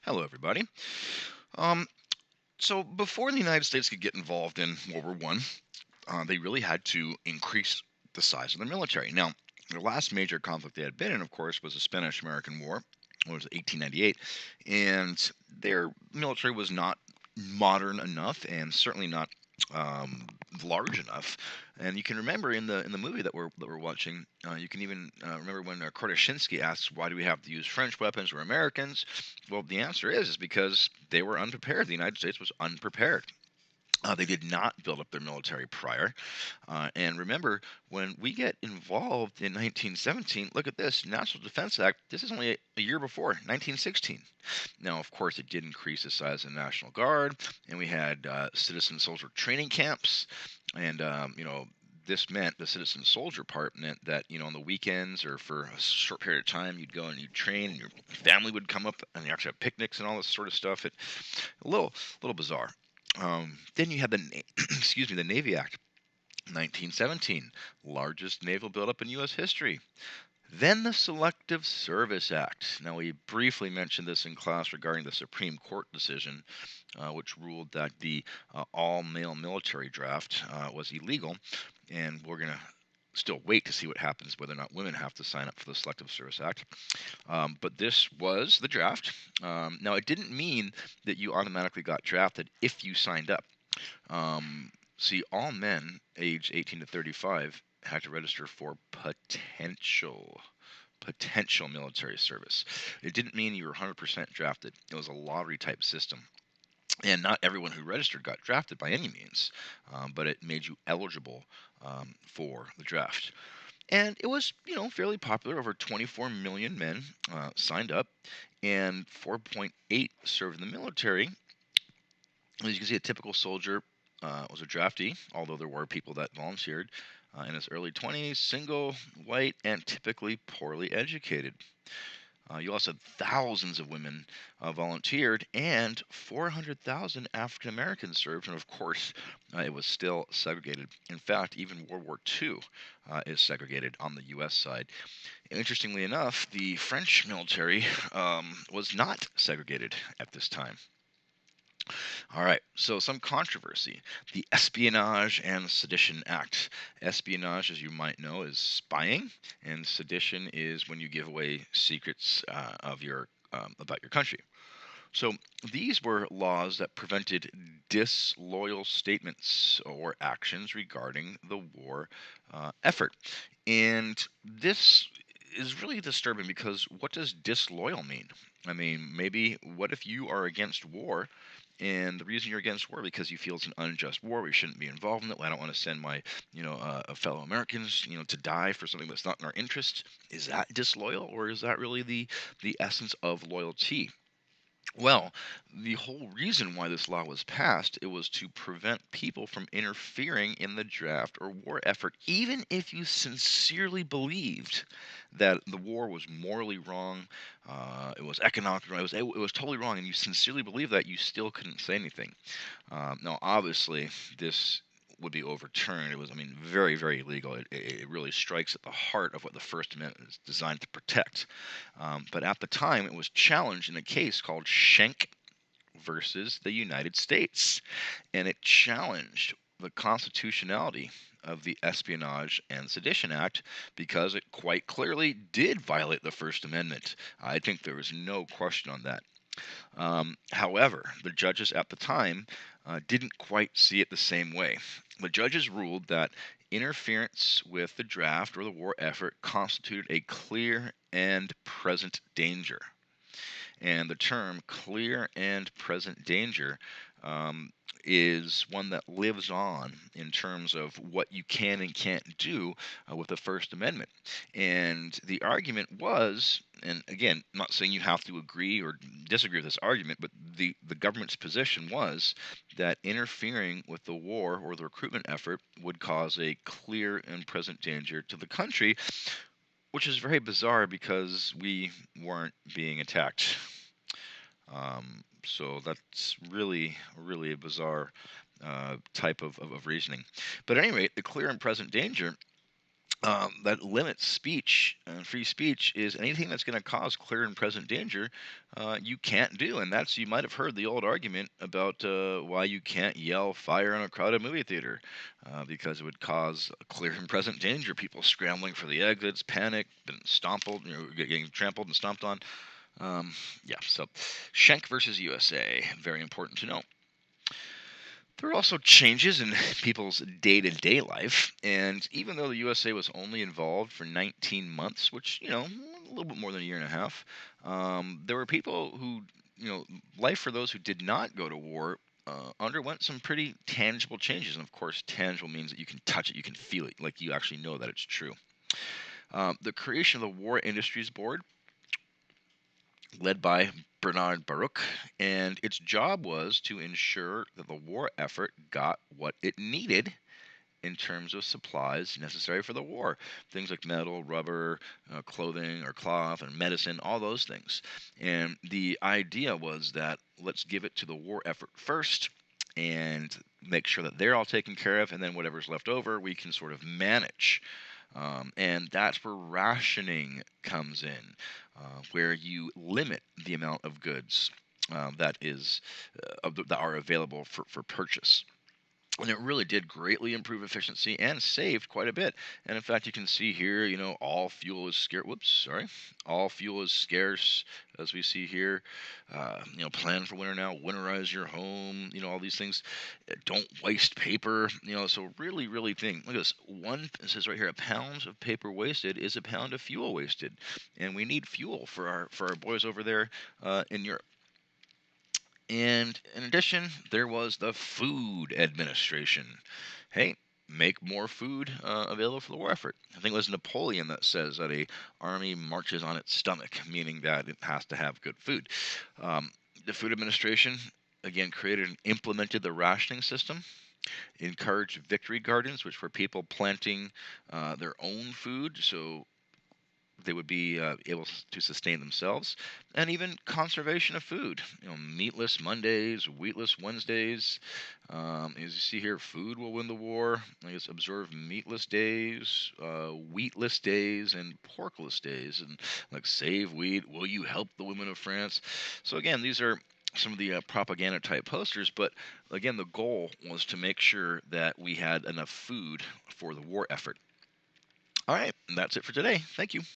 Hello, everybody. Um, so before the United States could get involved in World War One, they really had to increase the size of their military. Now, the last major conflict they had been in, of course, was the Spanish-American War. It was 1898, and their military was not modern enough, and certainly not um, large enough. And you can remember in the movie that we're watching, you can even remember when Kortashinsky asks, "Why do we have to use French weapons? We're Americans." Well, the answer is because they were unprepared. The United States was unprepared. They did not build up their military prior. And remember, when we get involved in 1917, look at this National Defense Act. This is only a year before, 1916. Now, of course, it did increase the size of the National Guard, and we had citizen soldier training camps. And, this meant the citizen soldier part meant that, on the weekends or for a short period of time, you'd go and you'd train, and your family would come up, and you actually have picnics and all this sort of stuff. A little bizarre. Then you had excuse me, the Navy Act, 1917, largest naval buildup in U.S. history. Then the Selective Service Act. Now, we briefly mentioned this in class regarding the Supreme Court decision, which ruled that the all male military draft was illegal. And we're going to still wait to see what happens whether or not women have to sign up for the Selective Service Act. But this was the draft. Now, it didn't mean that you automatically got drafted if you signed up. See, all men age 18 to 35 had to register for potential military service. It didn't mean you were 100% drafted. It was a lottery type system. And not everyone who registered got drafted by any means, but it made you eligible for the draft. And it was, fairly popular. Over 24 million men signed up, and 4.8 served in the military. As you can see, a typical soldier was a draftee, although there were people that volunteered in his early 20s, single, white, and typically poorly educated. You also had thousands of women volunteered, and 400,000 African Americans served. And of course, it was still segregated. In fact, even World War II is segregated on the U.S. side. Interestingly enough, the French military was not segregated at this time. All right, so some controversy. The Espionage and Sedition Act. Espionage, as you might know, is spying, and sedition is when you give away secrets about your country. So these were laws that prevented disloyal statements or actions regarding the war effort. And this is really disturbing because what does disloyal mean? I mean, maybe what if you are against war, and the reason you're against war because you feel it's an unjust war, we shouldn't be involved in it. I don't want to send my, fellow Americans, to die for something that's not in our interest. Is that disloyal, or is that really the essence of loyalty? Well, the whole reason why this law was passed, it was to prevent people from interfering in the draft or war effort, even if you sincerely believed that the war was morally wrong, it was economically wrong, it was totally wrong, and you sincerely believed that, you still couldn't say anything. Now, obviously, this would be overturned. It was, I mean, very, very illegal. It really strikes at the heart of what the First Amendment is designed to protect. But at the time, it was challenged in a case called Schenck versus the United States, and it challenged the constitutionality of the Espionage and Sedition Act because it quite clearly did violate the First Amendment. I think there was no question on that. However, the judges at the time didn't quite see it the same way. The judges ruled that interference with the draft or the war effort constituted a clear and present danger. And the term clear and present danger is one that lives on in terms of what you can and can't do with the First Amendment. And the argument was, and again, I'm not saying you have to agree or disagree with this argument, but the government's position was that interfering with the war or the recruitment effort would cause a clear and present danger to the country, which is very bizarre because we weren't being attacked. So that's really, really a bizarre type of reasoning. But at any rate, the clear and present danger that limits speech and free speech is anything that's going to cause clear and present danger. You can't do, and that's you might have heard the old argument about why you can't yell fire in a crowded movie theater because it would cause a clear and present danger. People scrambling for the exits, panic, and stompled, getting trampled and stomped on. Yeah, so Schenck versus USA, very important to know. There are also changes in people's day to day life, and even though the USA was only involved for 19 months, which, a little bit more than a year and a half, there were people who, life for those who did not go to war underwent some pretty tangible changes. And of course, tangible means that you can touch it, you can feel it, like you actually know that it's true. The creation of the War Industries Board led by Bernard Baruch, and its job was to ensure that the war effort got what it needed in terms of supplies necessary for the war. Things like metal, rubber, clothing or cloth, and medicine, all those things. And the idea was that let's give it to the war effort first and make sure that they're all taken care of, and then whatever's left over, we can sort of manage. And that's where rationing comes in, where you limit the amount of goods that are available for purchase. And it really did greatly improve efficiency and saved quite a bit. And in fact, you can see here, all fuel is scarce. Whoops, sorry. All fuel is scarce, as we see here. Plan for winter now. Winterize your home. All these things. Don't waste paper. So really, really think. Look at this. It says right here, a pound of paper wasted is a pound of fuel wasted, and we need fuel for our boys over there in Europe. And in addition, there was the Food Administration. Hey, make more food available for the war effort. I think it was Napoleon that says that a army marches on its stomach, meaning that it has to have good food. The Food Administration again created and implemented the rationing system, encouraged victory gardens, which were people planting their own food, so they would be able to sustain themselves, and even conservation of food. Meatless Mondays, wheatless Wednesdays. As you see here, food will win the war. I guess observe meatless days, wheatless days, and porkless days, and like save wheat. Will you help the women of France? So again, these are some of the propaganda type posters, but again, the goal was to make sure that we had enough food for the war effort. All right, that's it for today. Thank you.